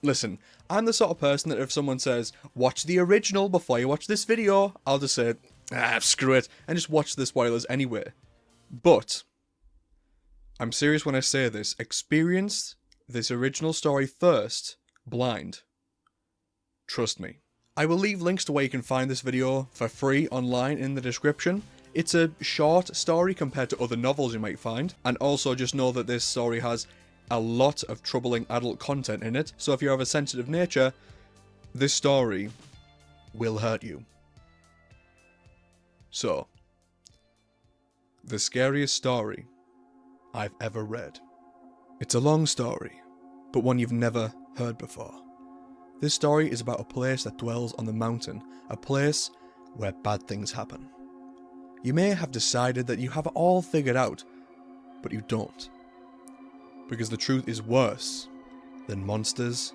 Listen, I'm the sort of person that if someone says, watch the original before you watch this video, I'll just say, screw it, and just watch the spoilers anyway. But, I'm serious when I say this, experience this original story first, blind. Trust me. I will leave links to where you can find this video for free online in the description. It's a short story compared to other novels you might find, and also just know that this story has a lot of troubling adult content in it, so if you're of a sensitive nature, this story will hurt you. So, the scariest story I've ever read. It's a long story, but one you've never heard before. This story is about a place that dwells on the mountain, a place where bad things happen. You may have decided that you have it all figured out, but you don't. Because the truth is worse than monsters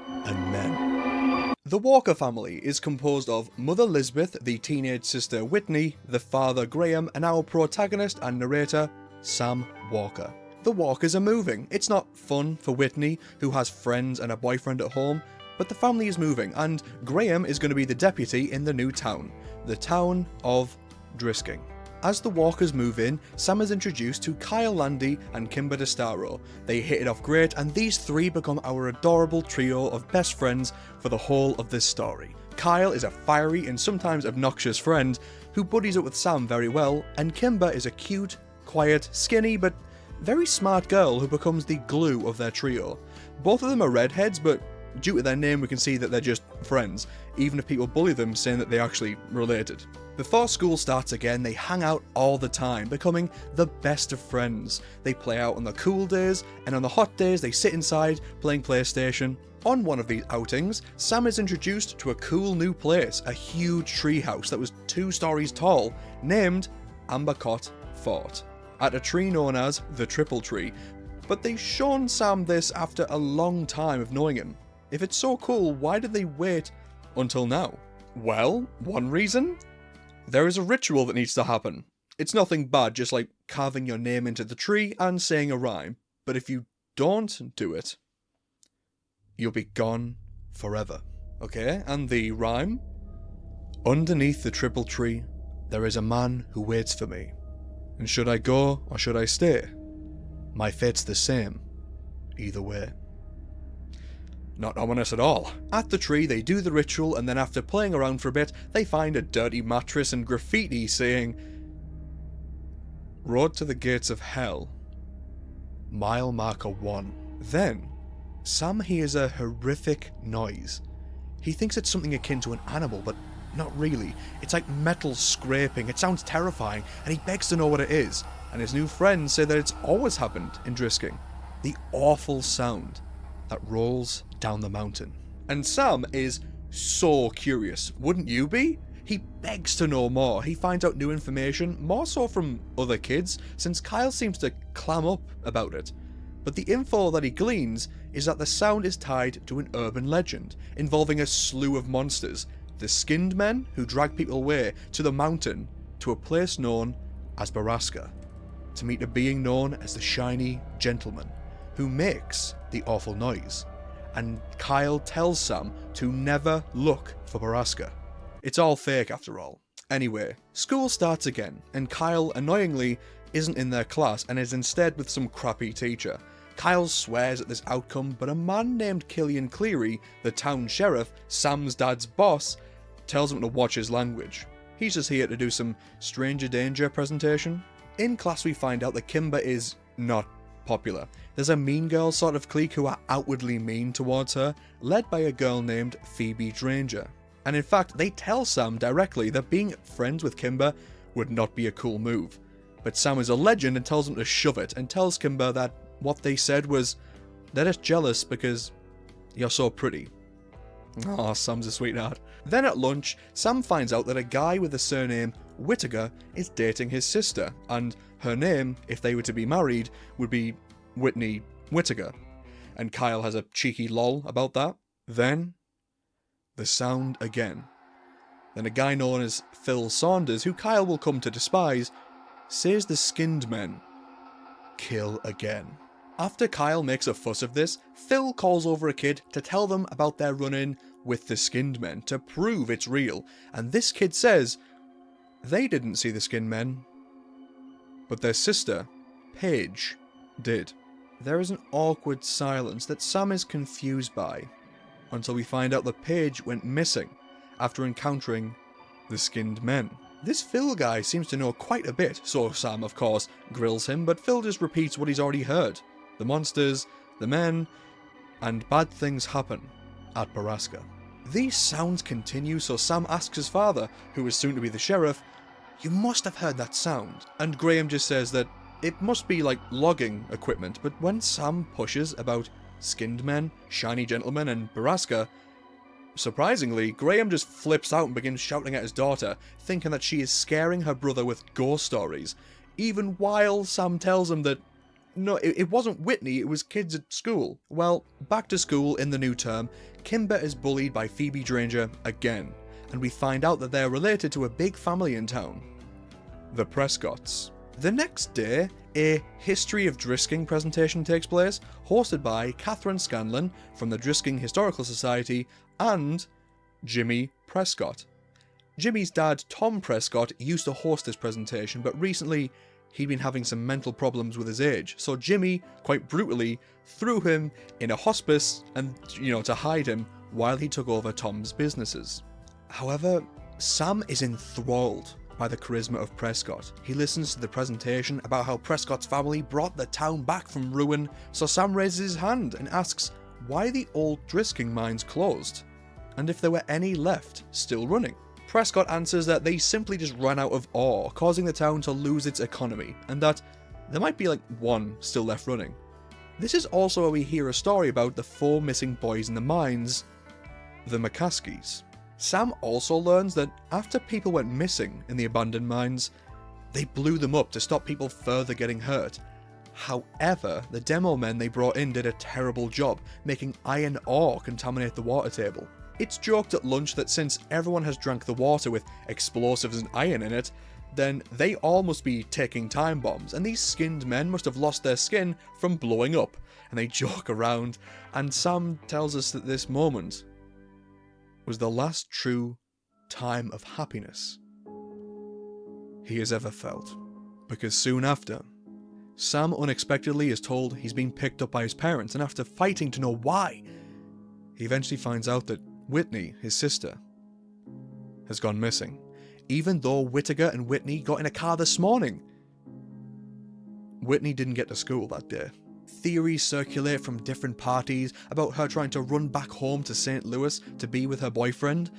and men. The Walker family is composed of Mother Lisbeth, the teenage sister Whitney, the father Graham, and our protagonist and narrator, Sam Walker. The Walkers are moving. It's not fun for Whitney, who has friends and a boyfriend at home, but the family is moving, and Graham is going to be the deputy in the new town, the town of Drisking. As the Walkers move in, Sam is introduced to Kyle Landy and Kimber DeStaro. They hit it off great, and these three become our adorable trio of best friends for the whole of this story. Kyle is a fiery and sometimes obnoxious friend who buddies up with Sam very well, and Kimber is a cute, quiet, skinny, but very smart girl who becomes the glue of their trio. Both of them are redheads, but due to their name we can see that they're just friends, even if people bully them saying that they're actually related. Before school starts again, they hang out all the time, becoming the best of friends. They play out on the cool days, and on the hot days they sit inside playing PlayStation. On one of these outings, Sam is introduced to a cool new place, a huge treehouse that was 2 stories tall, named Ambercott Fort, at a tree known as the Triple Tree. But they've shown Sam this after a long time of knowing him. If it's so cool, why did they wait until now? Well, one reason? There is a ritual that needs to happen. It's nothing bad, just like carving your name into the tree and saying a rhyme. But if you don't do it, you'll be gone forever. Okay, and the rhyme? Underneath the triple tree, there is a man who waits for me. And should I go or should I stay? My fate's the same, either way. Not ominous at all. At the tree, they do the ritual, and then after playing around for a bit, they find a dirty mattress and graffiti saying, Road to the gates of hell, mile marker 1. Then, Sam hears a horrific noise. He thinks it's something akin to an animal, but not really. It's like metal scraping, it sounds terrifying, and he begs to know what it is. And his new friends say that it's always happened in Drisking. The awful sound that rolls down the mountain. And Sam is so curious, wouldn't you be? He begs to know more. He finds out new information, more so from other kids, since Kyle seems to clam up about it. But the info that he gleans is that the sound is tied to an urban legend, involving a slew of monsters, the skinned men who drag people away to the mountain, to a place known as Borrasca, to meet a being known as the Shiny Gentleman, who makes the awful noise. And Kyle tells Sam to never look for Borrasca. It's all fake after all. Anyway, school starts again, and Kyle, annoyingly, isn't in their class and is instead with some crappy teacher. Kyle swears at this outcome, but a man named Killian Cleary, the town sheriff, Sam's dad's boss, tells him to watch his language. He's just here to do some stranger danger presentation. In class we find out that Kimber is not popular. There's a mean girl sort of clique who are outwardly mean towards her, led by a girl named Phoebe Dranger. And in fact, they tell Sam directly that being friends with Kimber would not be a cool move. But Sam is a legend and tells him to shove it, and tells Kimber that what they said was, they're just jealous because you're so pretty. Aw, Sam's a sweetheart. Then at lunch, Sam finds out that a guy with the surname Whittaker is dating his sister, and her name, if they were to be married, would be Whitney Whittaker. And Kyle has a cheeky lol about that. Then, the sound again. Then a guy known as Phil Saunders, who Kyle will come to despise, says the skinned men kill again. After Kyle makes a fuss of this, Phil calls over a kid to tell them about their run-in with the skinned men to prove it's real, and this kid says they didn't see the skinned men, but their sister, Paige, did. There is an awkward silence that Sam is confused by, until we find out that Paige went missing after encountering the skinned men. This Phil guy seems to know quite a bit, so Sam of course grills him, but Phil just repeats what he's already heard. The monsters, the men, and bad things happen at Borrasca. These sounds continue, so Sam asks his father, who is soon to be the sheriff, "You must have heard that sound." And Graham just says that it must be like logging equipment, but when Sam pushes about skinned men, shiny gentlemen, and Borrasca, surprisingly, Graham just flips out and begins shouting at his daughter, thinking that she is scaring her brother with ghost stories, even while Sam tells him that no, it wasn't Whitney, it was kids at school. Well, back to school in the new term, Kimber is bullied by Phoebe Granger again, and we find out that they're related to a big family in town, the Prescotts. The next day, a History of Drisking presentation takes place, hosted by Catherine Scanlon from the Drisking Historical Society and Jimmy Prescott. Jimmy's dad, Tom Prescott, used to host this presentation, but recently he'd been having some mental problems with his age, so Jimmy, quite brutally, threw him in a hospice and, to hide him while he took over Tom's businesses. However, Sam is enthralled by the charisma of Prescott. He listens to the presentation about how Prescott's family brought the town back from ruin, so Sam raises his hand and asks why the old Drisking mines closed, and if there were any left still running. Prescott answers that they simply just ran out of ore, causing the town to lose its economy, and that there might be like one still left running. This is also where we hear a story about the 4 missing boys in the mines, the McCaskies. Sam also learns that after people went missing in the abandoned mines, they blew them up to stop people further getting hurt. However, the demo men they brought in did a terrible job, making iron ore contaminate the water table. It's joked at lunch that since everyone has drank the water with explosives and iron in it, then they all must be taking time bombs, and these skinned men must have lost their skin from blowing up, and they joke around, and Sam tells us that this moment was the last true time of happiness he has ever felt. Because soon after, Sam unexpectedly is told he's been picked up by his parents, and after fighting to know why, he eventually finds out that Whitney, his sister, has gone missing, even though Whittaker and Whitney got in a car this morning. Whitney didn't get to school that day. Theories circulate from different parties about her trying to run back home to St. Louis to be with her boyfriend,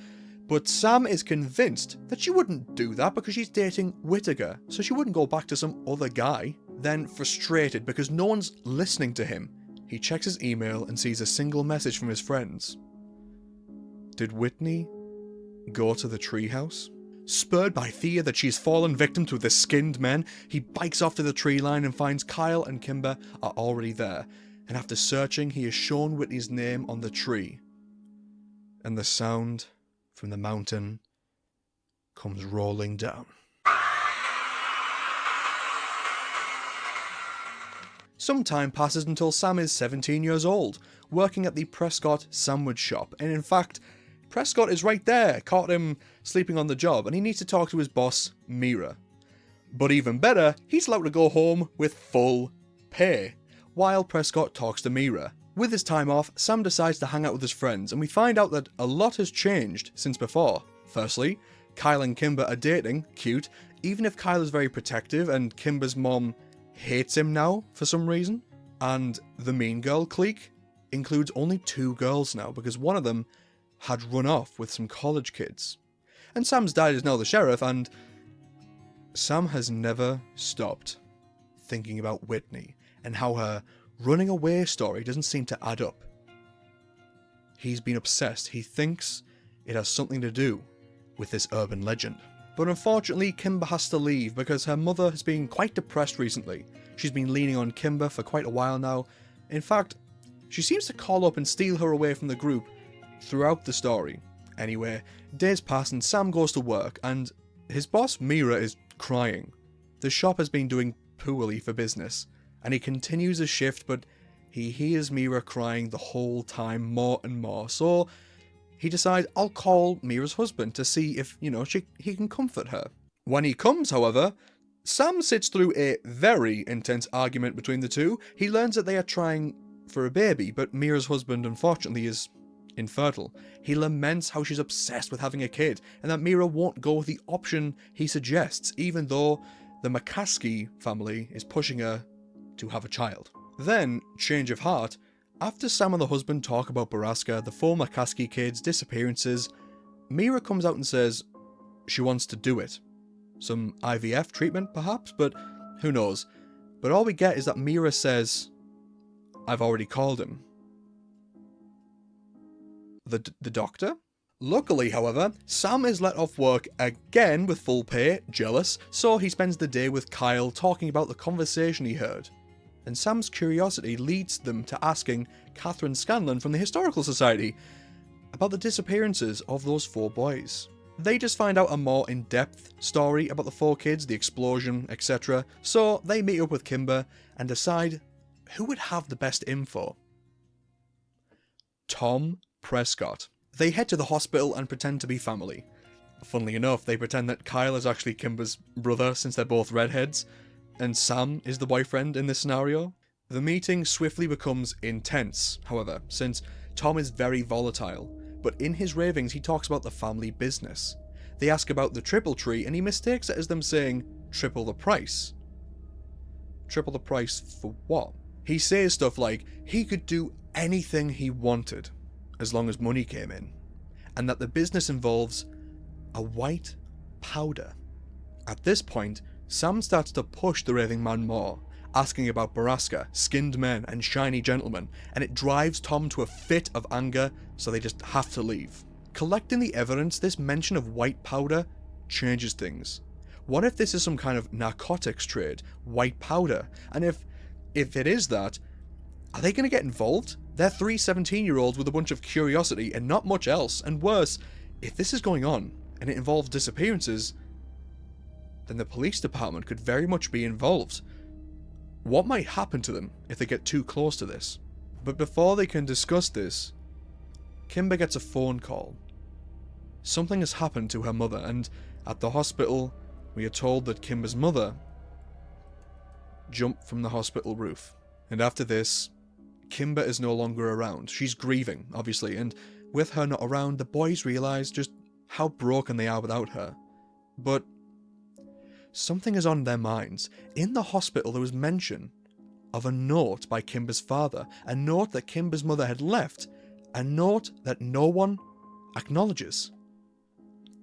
but Sam is convinced that she wouldn't do that because she's dating Whittaker, so she wouldn't go back to some other guy. Then, frustrated because no one's listening to him, he checks his email and sees a single message from his friends. Did Whitney go to the treehouse? Spurred by fear that she's fallen victim to the skinned men, he bikes off to the tree line and finds Kyle and Kimber are already there, and after searching he is shown Whitney's name on the tree. And the sound from the mountain comes rolling down. Some time passes until Sam is 17 years old, working at the Prescott sandwich shop, and in fact, Prescott is right there, caught him sleeping on the job, and he needs to talk to his boss, Mira. But even better, he's allowed to go home with full pay, while Prescott talks to Mira. With his time off, Sam decides to hang out with his friends, and we find out that a lot has changed since before. Firstly, Kyle and Kimber are dating, cute, even if Kyle is very protective and Kimber's mom hates him now for some reason. And the Mean Girl clique includes only 2 girls now, because one of them had run off with some college kids. And Sam's dad is now the sheriff, and Sam has never stopped thinking about Whitney and how her running away story doesn't seem to add up. He's been obsessed. He thinks it has something to do with this urban legend. But unfortunately, Kimber has to leave because her mother has been quite depressed recently. She's been leaning on Kimber for quite a while now. In fact, she seems to call up and steal her away from the group throughout the story. Anyway, days pass and Sam goes to work, and his boss Mira is crying. The shop has been doing poorly for business, and he continues his shift, but he hears Mira crying the whole time more and more, so he decides, I'll call Mira's husband to see if, he can comfort her. When he comes, however, Sam sits through a very intense argument between the two. He learns that they are trying for a baby, but Mira's husband unfortunately is infertile. He laments how she's obsessed with having a kid, and that Mira won't go with the option he suggests, even though the McCaskey family is pushing her to have a child. Then, change of heart, after Sam and the husband talk about Borrasca, the 4 McCaskey kids' disappearances, Mira comes out and says she wants to do it. Some IVF treatment, perhaps, but who knows. But all we get is that Mira says, I've already called him. The doctor? Luckily, however, Sam is let off work again with full pay, jealous, so he spends the day with Kyle talking about the conversation he heard. And Sam's curiosity leads them to asking Catherine Scanlon from the Historical Society about the disappearances of those 4 boys. They just find out a more in-depth story about the 4 kids, the explosion, etc. So they meet up with Kimber and decide who would have the best info. Tom Prescott. They head to the hospital and pretend to be family. Funnily enough, they pretend that Kyle is actually Kimber's brother since they're both redheads, and Sam is the boyfriend in this scenario. The meeting swiftly becomes intense, however, since Tom is very volatile, but in his ravings he talks about the family business. They ask about the triple tree and he mistakes it as them saying triple the price. Triple the price for what? He says stuff like he could do anything he wanted as long as money came in, and that the business involves a white powder. At this point, Sam starts to push the raving man more, asking about Borrasca, skinned men, and shiny gentlemen, and it drives Tom to a fit of anger, so they just have to leave. Collecting the evidence, this mention of white powder changes things. What if this is some kind of narcotics trade, white powder? And if it is that, are they going to get involved? They're 3 17-year-olds with a bunch of curiosity and not much else, and worse, if this is going on, and it involves disappearances, then the police department could very much be involved. What might happen to them if they get too close to this? But before they can discuss this, Kimber gets a phone call. Something has happened to her mother, and at the hospital, we are told that Kimber's mother jumped from the hospital roof. And after this, Kimber is no longer around. She's grieving, obviously, and with her not around, the boys realise just how broken they are without her. But something is on their minds. In the hospital there was mention of a note by Kimber's father, a note that Kimber's mother had left, a note that no one acknowledges.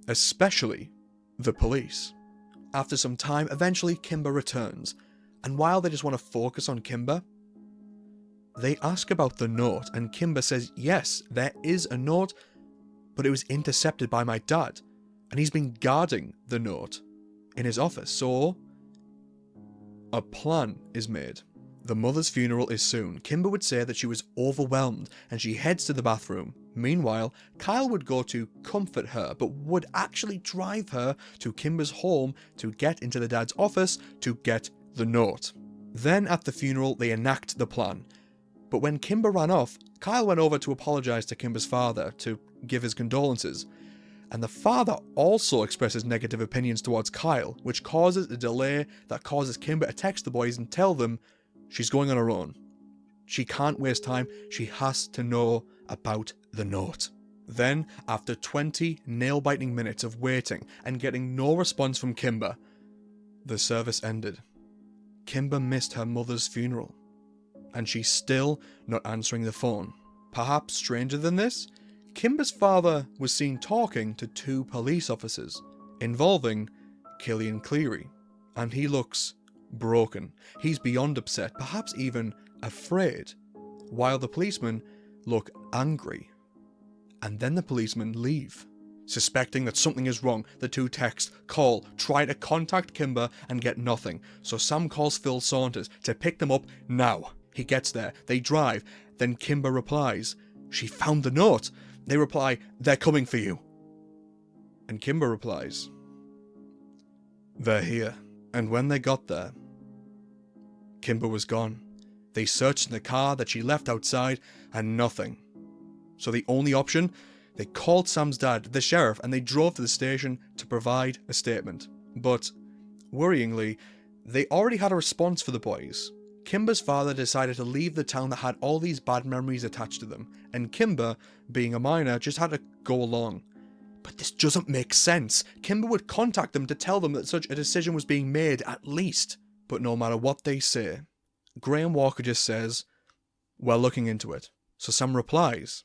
Especially the police. After some time, eventually Kimber returns, and while they just want to focus on Kimber, they ask about the note, and Kimber says, yes, there is a note, but it was intercepted by my dad, and he's been guarding the note in his office, so a plan is made. The mother's funeral is soon. Kimber would say that she was overwhelmed and she heads to the bathroom. Meanwhile, Kyle would go to comfort her, but would actually drive her to Kimber's home to get into the dad's office to get the note. Then at the funeral, they enact the plan. But when Kimber ran off, Kyle went over to apologise to Kimber's father to give his condolences. And the father also expresses negative opinions towards Kyle, which causes a delay that causes Kimber to text the boys and tell them she's going on her own. She can't waste time, she has to know about the note. Then, after 20 nail-biting minutes of waiting and getting no response from Kimber, the service ended. Kimber missed her mother's funeral, and she's still not answering the phone. Perhaps stranger than this, Kimber's father was seen talking to 2 police officers, involving Killian Cleary, and he looks broken. He's beyond upset, perhaps even afraid, while the policemen look angry. And then the policemen leave. Suspecting that something is wrong, the 2 text, call, try to contact Kimber and get nothing, so Sam calls Phil Saunders to pick them up now. He gets there, they drive, then Kimber replies, she found the note. They reply, they're coming for you. And Kimber replies, they're here. And when they got there, Kimber was gone. They searched in the car that she left outside, and nothing. So the only option? They called Sam's dad, the sheriff, and they drove to the station to provide a statement. But, worryingly, they already had a response for the boys. Kimber's father decided to leave the town that had all these bad memories attached to them, and Kimber, being a minor, just had to go along. But this doesn't make sense. Kimber would contact them to tell them that such a decision was being made, at least. But no matter what they say, Graham Walker just says, "We're looking into it." So Sam replies,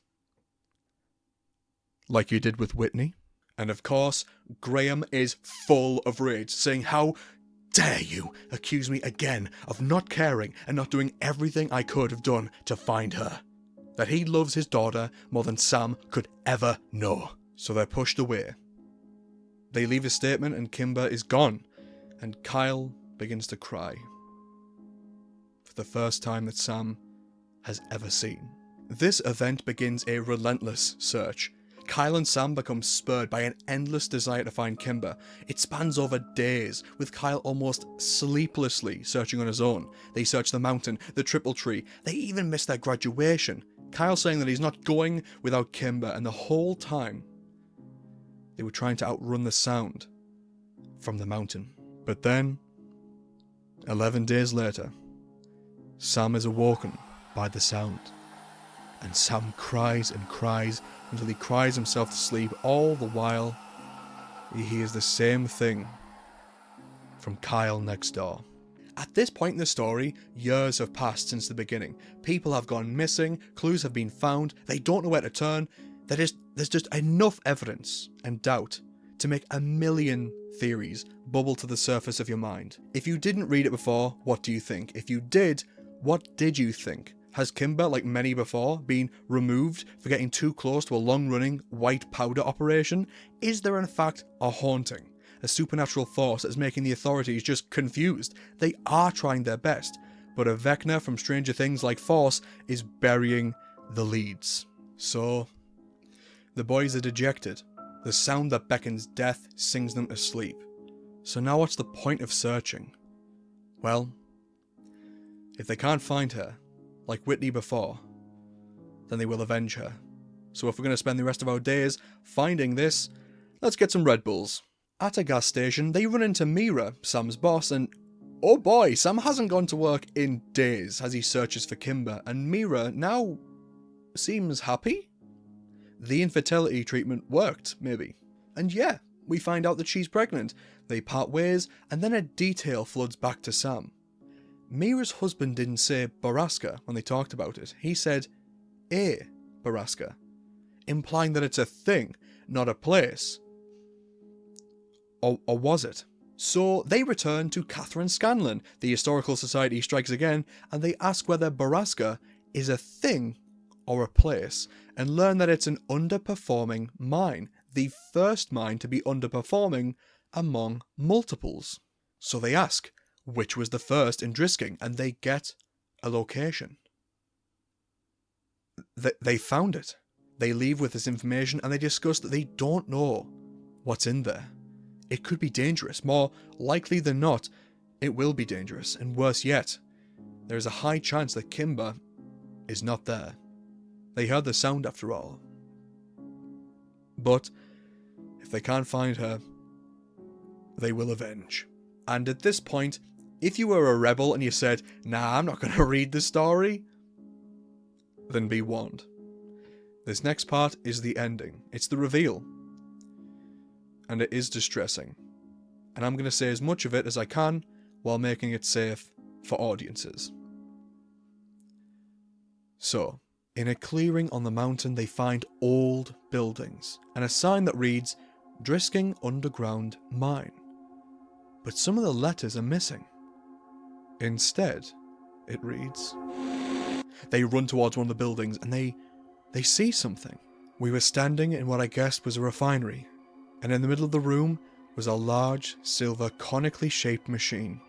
"Like you did with Whitney?" And of course, Graham is full of rage, saying, "How dare you accuse me again of not caring and not doing everything I could have done to find her? That he loves his daughter more than Sam could ever know." So they're pushed away. They leave a statement and Kimber is gone, and Kyle begins to cry. For the first time that Sam has ever seen. This event begins a relentless search. Kyle and Sam become spurred by an endless desire to find Kimber. It spans over days, with Kyle almost sleeplessly searching on his own. They search the mountain, the triple tree, they even miss their graduation. Kyle saying that he's not going without Kimber, and the whole time they were trying to outrun the sound from the mountain. But then, 11 days later, Sam is awoken by the sound. And Sam cries and cries until he cries himself to sleep. All the while, he hears the same thing from Kyle next door. At this point in the story, years have passed since the beginning. People have gone missing, clues have been found, they don't know where to turn. There's just enough evidence and doubt to make a million theories bubble to the surface of your mind. If you didn't read it before, what do you think? If you did, what did you think? Has Kimber, like many before, been removed for getting too close to a long-running white powder operation? Is there in fact a haunting? A supernatural force that is making the authorities just confused? They are trying their best, but a Vecna from Stranger Things like Force is burying the leads. So, the boys are dejected. The sound that beckons death sings them to sleep. So now what's the point of searching? Well, if they can't find her, like Whitney before, then they will avenge her. So if we're going to spend the rest of our days finding this, let's get some Red Bulls. At a gas station, they run into Mira, Sam's boss, and oh boy, Sam hasn't gone to work in days as he searches for Kimber, and Mira now seems happy? The infertility treatment worked, maybe. And yeah, we find out that she's pregnant. They part ways, and then a detail floods back to Sam. Mira's husband didn't say Borrasca when they talked about it. He said a Borrasca, implying that it's a thing, not a place. Or was it? So they return to Catherine Scanlon. The Historical Society strikes again, and they ask whether Borrasca is a thing or a place, and learn that it's an underperforming mine, the first mine to be underperforming among multiples. So they ask, which was the first in Drisking, and they get a location. They found it. They leave with this information, and they discuss that they don't know what's in there. It could be dangerous. More likely than not, it will be dangerous, and worse yet, there is a high chance that Kimber is not there. They heard the sound after all. But if they can't find her, they will avenge. And at this point, if you were a rebel and you said, "Nah, I'm not going to read the story," then be warned. This next part is the ending. It's the reveal. And it is distressing. And I'm going to say as much of it as I can while making it safe for audiences. So, in a clearing on the mountain, they find old buildings and a sign that reads, Drisking Underground Mine. But some of the letters are missing. Instead, it reads... They run towards one of the buildings and they see something. We were standing in what I guessed was a refinery, and in the middle of the room was a large, silver, conically shaped machine.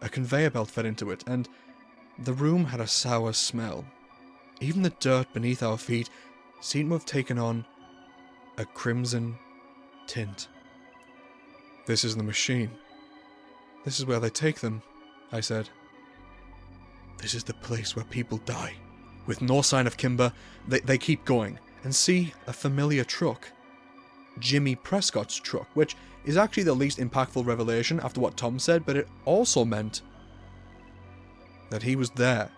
A conveyor belt fed into it, and the room had a sour smell. Even the dirt beneath our feet seemed to have taken on a crimson tint. "This is the machine. This is where they take them," I said. This is the place where people die. With no sign of Kimber, they keep going and see a familiar truck. Jimmy Prescott's truck, which is actually the least impactful revelation after what Tom said, but it also meant that he was there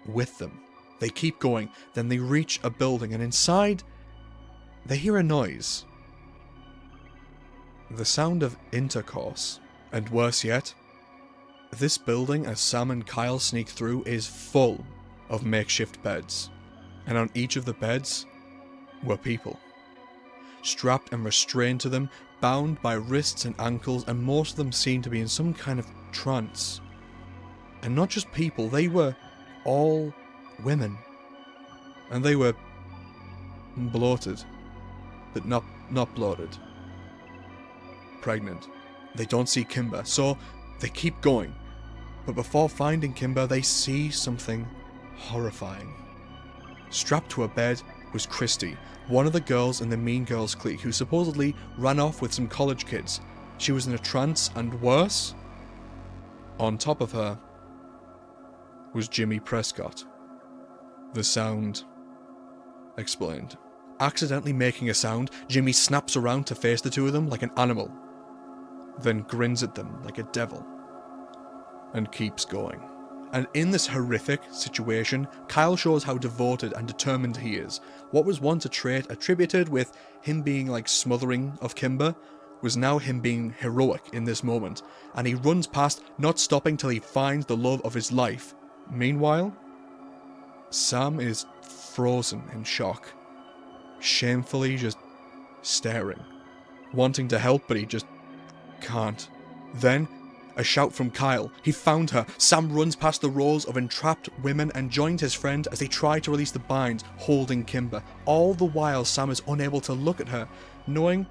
with them. They keep going, then they reach a building, and inside they hear a noise. The sound of intercourse. And worse yet, this building, as Sam and Kyle sneak through, is full of makeshift beds. And on each of the beds were people. Strapped and restrained to them, bound by wrists and ankles, and most of them seemed to be in some kind of trance. And not just people, they were all women. And they were bloated, but not bloated. Pregnant. They don't see Kimber, so they keep going. But before finding Kimber, they see something horrifying. Strapped to a bed was Christy, one of the girls in the Mean Girls clique who supposedly ran off with some college kids. She was in a trance, and worse, on top of her was Jimmy Prescott. The sound explained. Accidentally making a sound, Jimmy snaps around to face the two of them like an animal, then grins at them like a devil, and keeps going. And in this horrific situation, Kyle shows how devoted and determined he is. What was once a trait attributed with him being like smothering of Kimber was now him being heroic in this moment, and he runs past, not stopping till he finds the love of his life. Meanwhile, Sam is frozen in shock, shamefully just staring, wanting to help, but he just can't. Then, a shout from Kyle. He found her. Sam runs past the rows of entrapped women and joins his friend as they try to release the binds, holding Kimber. All the while, Sam is unable to look at her, knowing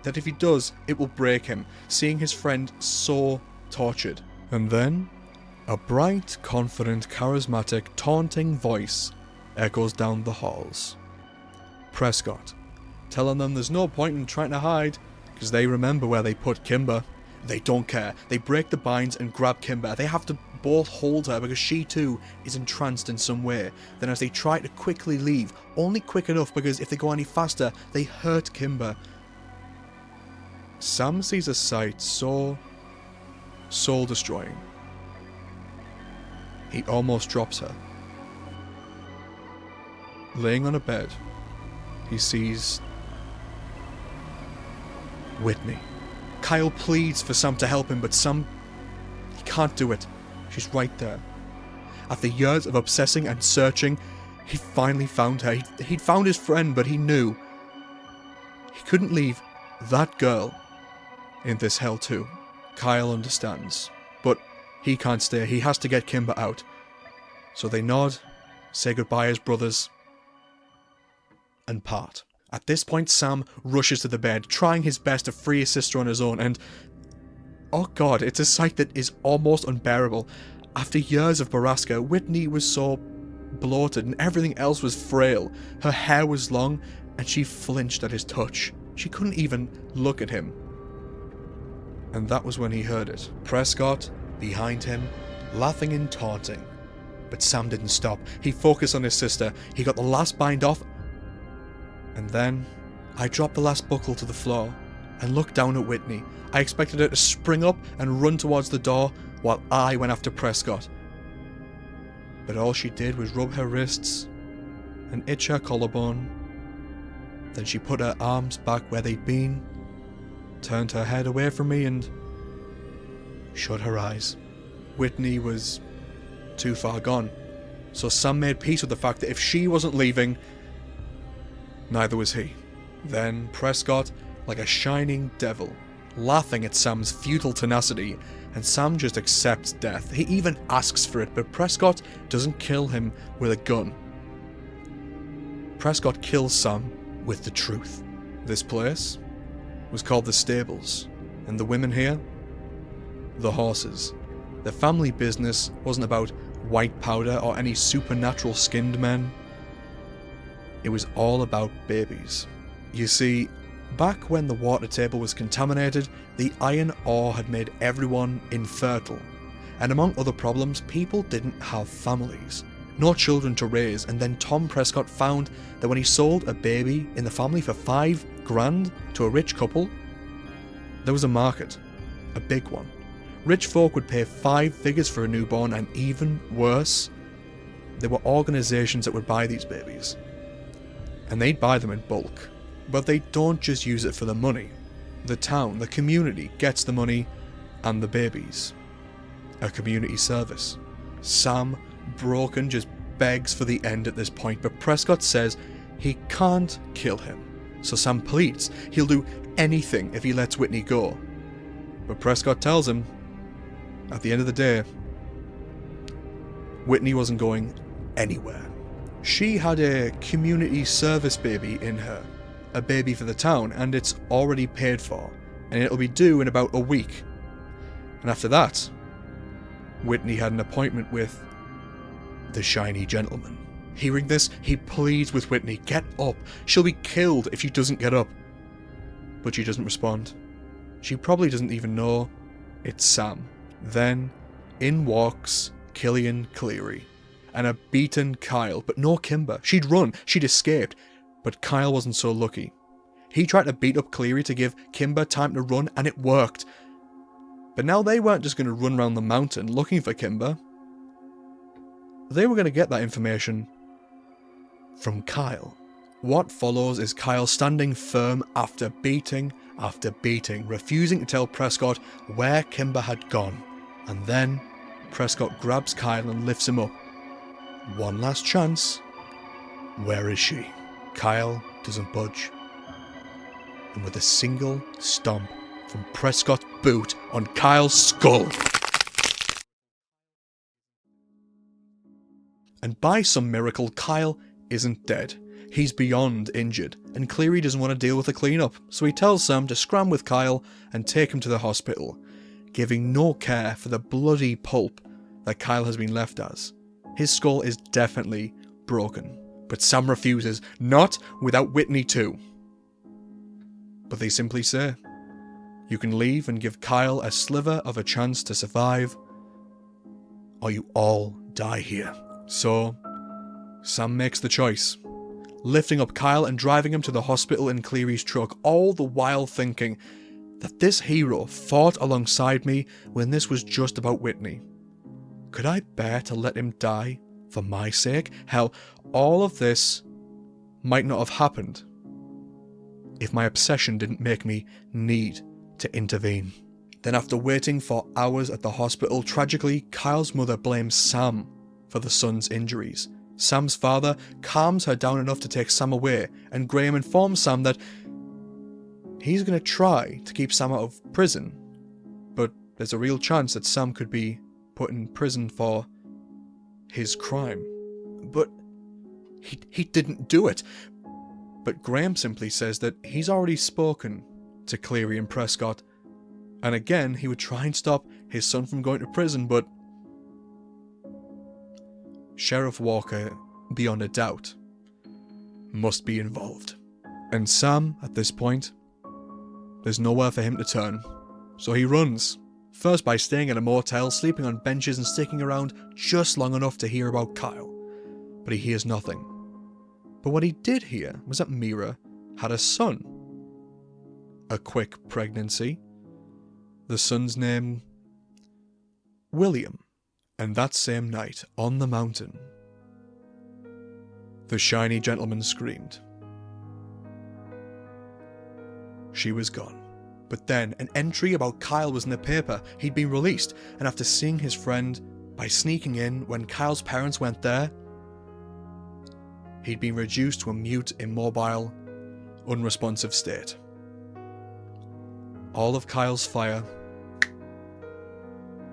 that if he does, it will break him, seeing his friend so tortured. And then, a bright, confident, charismatic, taunting voice echoes down the halls. Prescott, telling them there's no point in trying to hide, because they remember where they put Kimber. They don't care. They break the binds and grab Kimber. They have to both hold her because she too is entranced in some way. Then as they try to quickly leave, only quick enough because if they go any faster, they hurt Kimber. Sam sees a sight so soul-destroying. He almost drops her. Laying on a bed, he sees Whitney. Kyle pleads for Sam to help him, but Sam, he can't do it. She's right there. After years of obsessing and searching, he finally found her. He'd found his friend, but he knew he couldn't leave that girl in this hell too. Kyle understands, but he can't stay. He has to get Kimber out. So they nod, say goodbye as brothers, and part. At this point, Sam rushes to the bed, trying his best to free his sister on his own, and oh god, it's a sight that is almost unbearable. After years of Borrasca, Whitney was so bloated and everything else was frail. Her hair was long, and she flinched at his touch. She couldn't even look at him. And that was when he heard it. Prescott, behind him, laughing and taunting. But Sam didn't stop. He focused on his sister. He got the last bind off, and then I dropped the last buckle to the floor and looked down at Whitney. I expected her to spring up and run towards the door while I went after Prescott. But all she did was rub her wrists and itch her collarbone. Then she put her arms back where they'd been, turned her head away from me and shut her eyes. Whitney was too far gone, so Sam made peace with the fact that if she wasn't leaving, neither was he. Then Prescott, like a shining devil, laughing at Sam's futile tenacity, and Sam just accepts death. He even asks for it, but Prescott doesn't kill him with a gun. Prescott kills Sam with the truth. This place was called the Stables, and the women here, the horses. The family business wasn't about white powder or any supernatural skinned men. It was all about babies. You see, back when the water table was contaminated, the iron ore had made everyone infertile, And among other problems, people didn't have families. No children to raise, and then Tom Prescott found that when he sold a baby in the family for $5,000 to a rich couple, there was a market. A big one. Rich folk would pay 5 figures for a newborn, and even worse, there were organisations that would buy these babies. And they'd buy them in bulk. But they don't just use it for the money. The town, the community, gets the money and the babies. A community service. Sam, broken, just begs for the end at this point, but Prescott says he can't kill him. So Sam pleads he'll do anything if he lets Whitney go. But Prescott tells him, at the end of the day, Whitney wasn't going anywhere. She had a community service baby in her, a baby for the town, and it's already paid for, and it'll be due in about a week. And after that, Whitney had an appointment with the shiny gentleman. Hearing this, he pleads with Whitney, get up, she'll be killed if she doesn't get up. But she doesn't respond. She probably doesn't even know it's Sam. Then, in walks Killian Cleary, and a beaten Kyle, but no Kimber. She'd run, she'd escaped, but Kyle wasn't so lucky. He tried to beat up Cleary to give Kimber time to run, and it worked. But now they weren't just going to run around the mountain looking for Kimber. They were going to get that information from Kyle. What follows is Kyle standing firm after beating, refusing to tell Prescott where Kimber had gone. And then Prescott grabs Kyle and lifts him up. One last chance. Where is she? Kyle doesn't budge. And with a single stomp from Prescott's boot on Kyle's skull, and by some miracle, Kyle isn't dead. He's beyond injured, and Cleary doesn't want to deal with the cleanup, so he tells Sam to scram with Kyle and take him to the hospital, giving no care for the bloody pulp that Kyle has been left as. His skull is definitely broken, but Sam refuses, not without Whitney too. But they simply say, you can leave and give Kyle a sliver of a chance to survive, or you all die here. So, Sam makes the choice, lifting up Kyle and driving him to the hospital in Cleary's truck, all the while thinking that this hero fought alongside me when this was just about Whitney. Could I bear to let him die for my sake? Hell, all of this might not have happened if my obsession didn't make me need to intervene. Then after waiting for hours at the hospital, tragically, Kyle's mother blames Sam for the son's injuries. Sam's father calms her down enough to take Sam away, and Graham informs Sam that he's going to try to keep Sam out of prison, but there's a real chance that Sam could be put in prison for his crime. But he didn't do it. But Graham simply says that he's already spoken to Cleary and Prescott, and again he would try and stop his son from going to prison, but Sheriff Walker, beyond a doubt, must be involved. And Sam, at this point, there's nowhere for him to turn, so he runs. First by staying at a motel, sleeping on benches and sticking around just long enough to hear about Kyle. But he hears nothing. But what he did hear was that Mira had a son. A quick pregnancy. The son's name, William. And that same night, on the mountain, the shiny gentleman screamed. She was gone. But then, an entry about Kyle was in the paper. He'd been released, and after seeing his friend by sneaking in when Kyle's parents went there, he'd been reduced to a mute, immobile, unresponsive state. All of Kyle's fire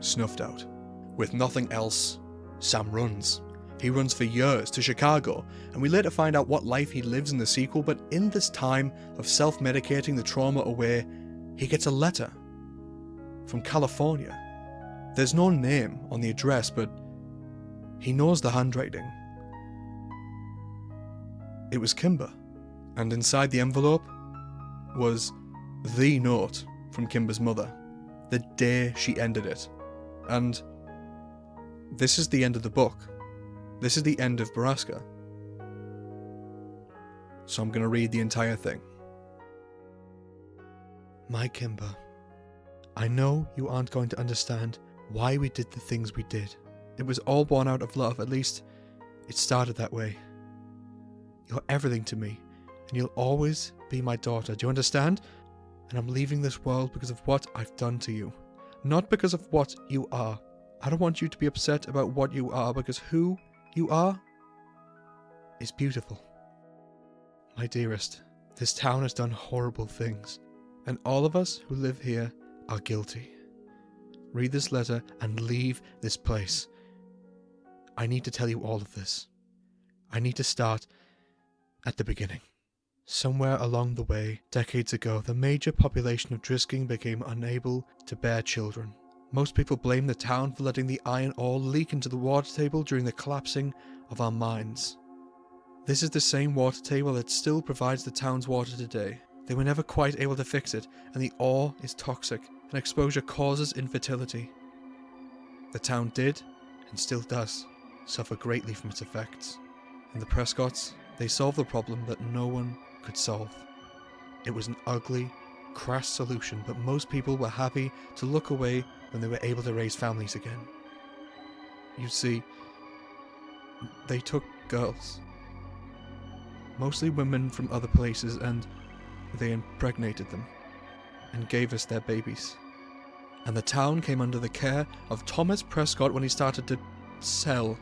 snuffed out. With nothing else, Sam runs. He runs for years to Chicago, and we later find out what life he lives in the sequel, but in this time of self-medicating the trauma away, he gets a letter from California. There's no name on the address, but he knows the handwriting. It was Kimber, and inside the envelope was the note from Kimber's mother, the day she ended it. And This is the end of the book. This is the end of Borrasca. So I'm going to read the entire thing. My Kimber, I know you aren't going to understand why we did the things we did. It was all born out of love, at least it started that way. You're everything to me, and you'll always be my daughter, do you understand? And I'm leaving this world because of what I've done to you, not because of what you are. I don't want you to be upset about what you are, because who you are is beautiful. My dearest, this town has done horrible things, and all of us who live here are guilty. Read this letter and leave this place. I need to tell you all of this. I need to start at the beginning. Somewhere along the way, decades ago, the major population of Drisking became unable to bear children. Most people blame the town for letting the iron ore leak into the water table during the collapsing of our mines. This is the same water table that still provides the town's water today. They were never quite able to fix it, and the ore is toxic, and exposure causes infertility. The town did, and still does, suffer greatly from its effects. And the Prescotts, they solved the problem that no one could solve. It was an ugly, crass solution, but most people were happy to look away when they were able to raise families again. You see, they took girls, mostly women from other places, and they impregnated them and gave us their babies. And the town came under the care of Thomas Prescott when he started to sell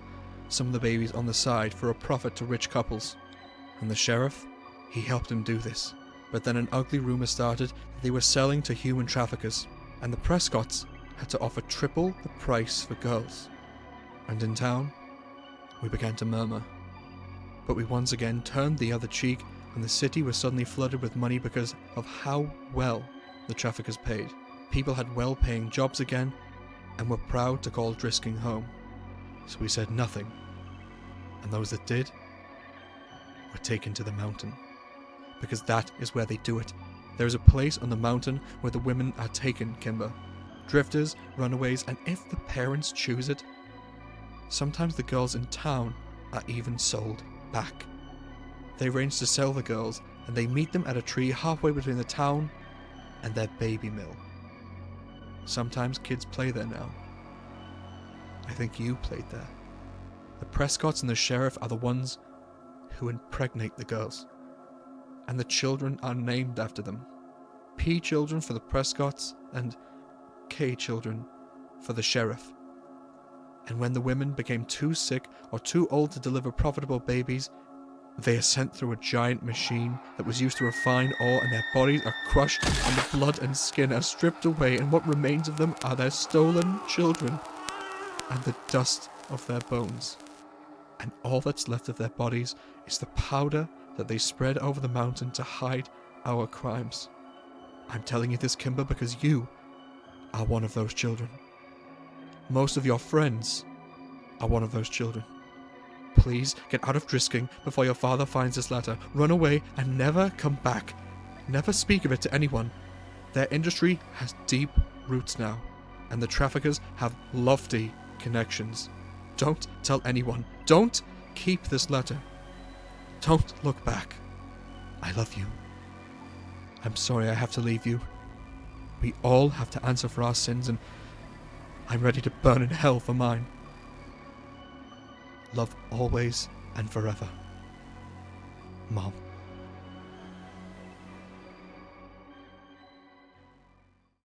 some of the babies on the side for a profit to rich couples. And the sheriff, he helped him do this. But then an ugly rumour started that they were selling to human traffickers, and the Prescotts had to offer triple the price for girls. And in town, we began to murmur. But we once again turned the other cheek, and the city was suddenly flooded with money because of how well the traffickers paid. People had well-paying jobs again, and were proud to call Drisking home. So we said nothing, and those that did were taken to the mountain. Because that is where they do it. There is a place on the mountain where the women are taken, Kimber. Drifters, runaways, and if the parents choose it, sometimes the girls in town are even sold back. They arrange to sell the girls, and they meet them at a tree halfway between the town and their baby mill. Sometimes kids play there now. I think you played there. The Prescotts and the sheriff are the ones who impregnate the girls, and the children are named after them. P children for the Prescotts and K children for the sheriff. And when the women became too sick or too old to deliver profitable babies, they are sent through a giant machine that was used to refine ore, and their bodies are crushed and the blood and skin are stripped away, and what remains of them are their stolen children and the dust of their bones. And all that's left of their bodies is the powder that they spread over the mountain to hide our crimes. I'm telling you this, Kimber, because you are one of those children. Most of your friends are one of those children. Please get out of Drisking before your father finds this letter. Run away and never come back. Never speak of it to anyone. Their industry has deep roots now, and the traffickers have lofty connections. Don't tell anyone. Don't keep this letter. Don't look back. I love you. I'm sorry I have to leave you. We all have to answer for our sins, and I'm ready to burn in hell for mine. Love always and forever. Mom.